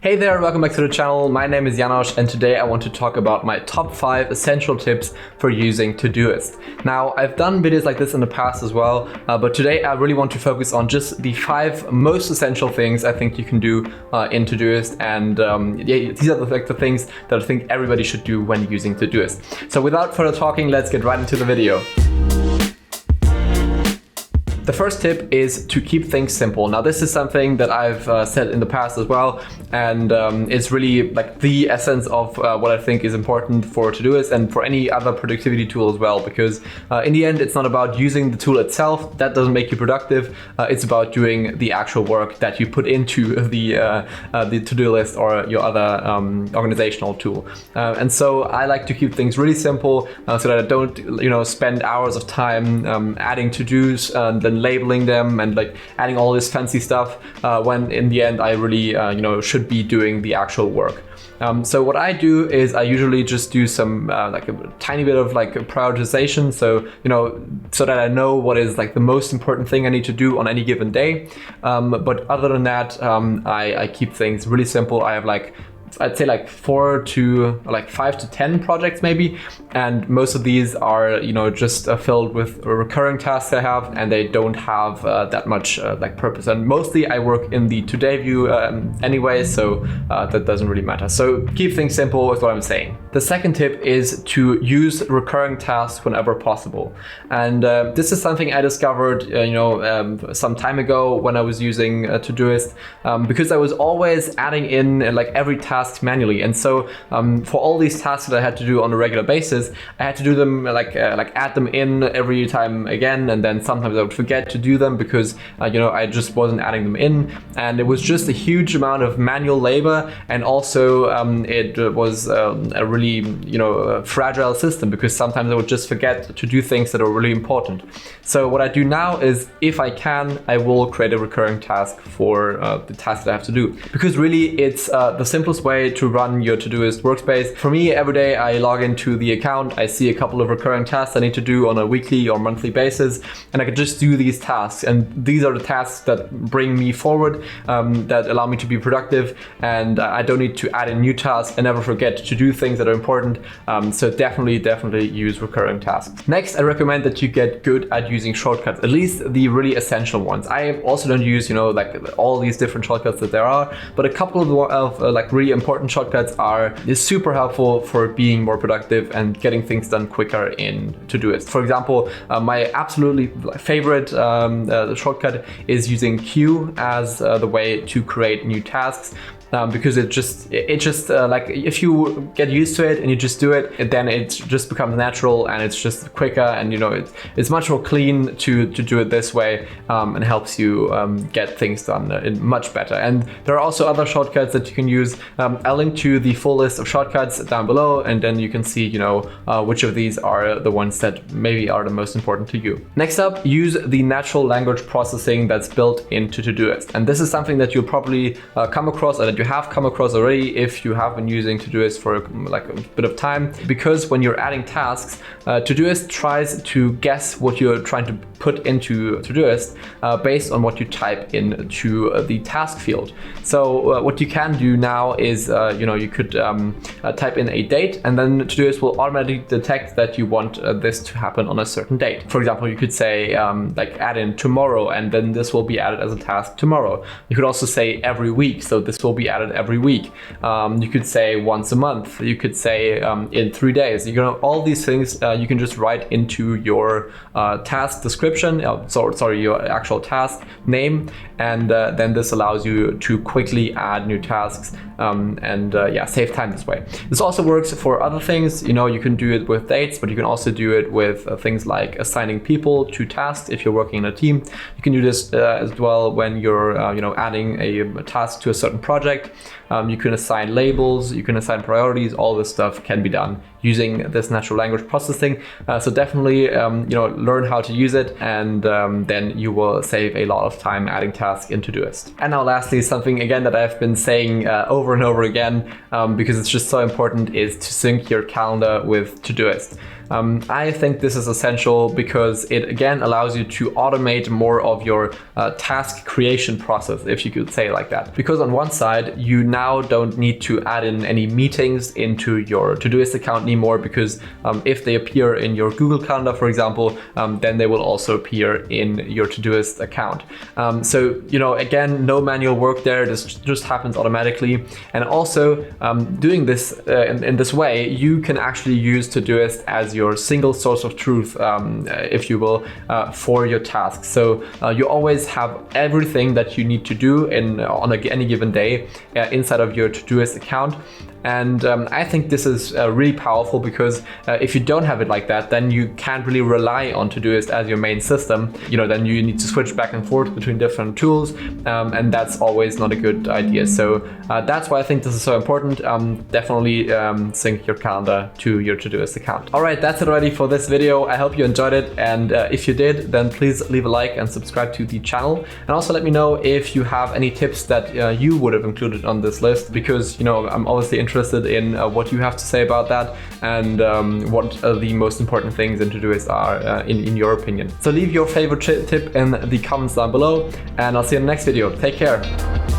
Hey there, welcome back to the channel. My name is Janosch and today I want to talk about my top 5 essential tips for using Todoist. Now, I've done videos like this in the past as well, but today I really want to focus on just the 5 most essential things I think you can do in Todoist, and these are the things that I think everybody should do when using Todoist. So without further talking, let's get right into the video. The first tip is to keep things simple. Now, this is something that I've said in the past as well, and it's really like the essence of what I think is important for Todoist and for any other productivity tool as well, because in the end, it's not about using the tool itself. That doesn't make you productive. It's about doing the actual work that you put into the to-do list or your other organizational tool. And so I like to keep things really simple so that I don't, spend hours of time adding to-dos and then labeling them and like adding all this fancy stuff when in the end I really should be doing the actual work. So what I do is I usually just do some like a tiny bit of like prioritization, so that I know what is like the most important thing I need to do on any given day. But other than that, I keep things really simple. I have I'd say 5 to 10 projects maybe, and most of these are just filled with recurring tasks I have, and they don't have that much purpose. And mostly I work in the today view anyway, so that doesn't really matter. So keep things simple is what I'm saying. The second tip is to use recurring tasks whenever possible, and this is something I discovered some time ago when I was using Todoist, because I was always adding in every task manually, and so for all these tasks that I had to do on a regular basis, I had to do them add them in every time again, and then sometimes I would forget to do them because I just wasn't adding them in, and it was just a huge amount of manual labor, and also it was a really fragile system because sometimes I would just forget to do things that are really important. So what I do now is, if I can, I will create a recurring task for the task that I have to do, because really it's the simplest way to run your Todoist workspace. For me, every day I log into the account, I see a couple of recurring tasks I need to do on a weekly or monthly basis, and I can just do these tasks. And these are the tasks that bring me forward, that allow me to be productive, and I don't need to add in new tasks. I never forget to do things that are important. So definitely use recurring tasks. Next, I recommend that you get good at using shortcuts, at least the really essential ones. I also don't use all these different shortcuts that there are, but a couple of really important shortcuts is super helpful for being more productive and getting things done quicker in Todoist. For example, my absolutely favorite shortcut is using Q as the way to create new tasks. Because it just if you get used to it and you just do it, then it just becomes natural and it's just quicker, and it's much more clean to do it this way, and helps you get things done much better. And there are also other shortcuts that you can use. I'll link to the full list of shortcuts down below, and then you can see which of these are the ones that maybe are the most important to you. Next up, use the natural language processing that's built into Todoist, and this is something that you'll probably come across, or that you have come across already if you have been using Todoist for a bit of time, because when you're adding tasks, Todoist tries to guess what you're trying to put into Todoist based on what you type into the task field. So what you can do now is you could type in a date, and then Todoist will automatically detect that you want this to happen on a certain date. For example, you could say add in tomorrow, and then this will be added as a task tomorrow. You could also say every week, so this will be added every week. You could say once a month. You could say in 3 days. All these things you can just write into your task description. Your actual task name, and then this allows you to quickly add new tasks and save time this way. This also works for other things. You can do it with dates, but you can also do it with things like assigning people to tasks if you're working in a team. You can do this as well when you're adding a task to a certain project. You can assign labels, you can assign priorities. All this stuff can be done using this natural language processing. So definitely learn how to use it, and then you will save a lot of time adding tasks in Todoist. And now lastly, something again that I've been saying over and over again, because it's just so important, is to sync your calendar with Todoist. I think this is essential because it again allows you to automate more of your task creation process, if you could say it like that. Because on one side, you now don't need to add in any meetings into your Todoist account anymore, because if they appear in your Google Calendar, for example, then they will also appear in your Todoist account. So, again, no manual work there. This just happens automatically. And also, doing this in this way, you can actually use Todoist as your single source of truth, if you will, for your tasks. So you always have everything that you need to do on any given day inside of your Todoist account. And I think this is really powerful because if you don't have it like that, then you can't really rely on Todoist as your main system. Then you need to switch back and forth between different tools, and that's always not a good idea. So that's why I think this is so important. Definitely sync your calendar to your Todoist account. All right, that's it already for this video. I hope you enjoyed it, and if you did, then please leave a like and subscribe to the channel. And also let me know if you have any tips that you would have included on this list, because I'm obviously interested in what you have to say about that, and what the most important things in Todoist are in your opinion. So leave your favorite tip in the comments down below, and I'll see you in the next video. Take care.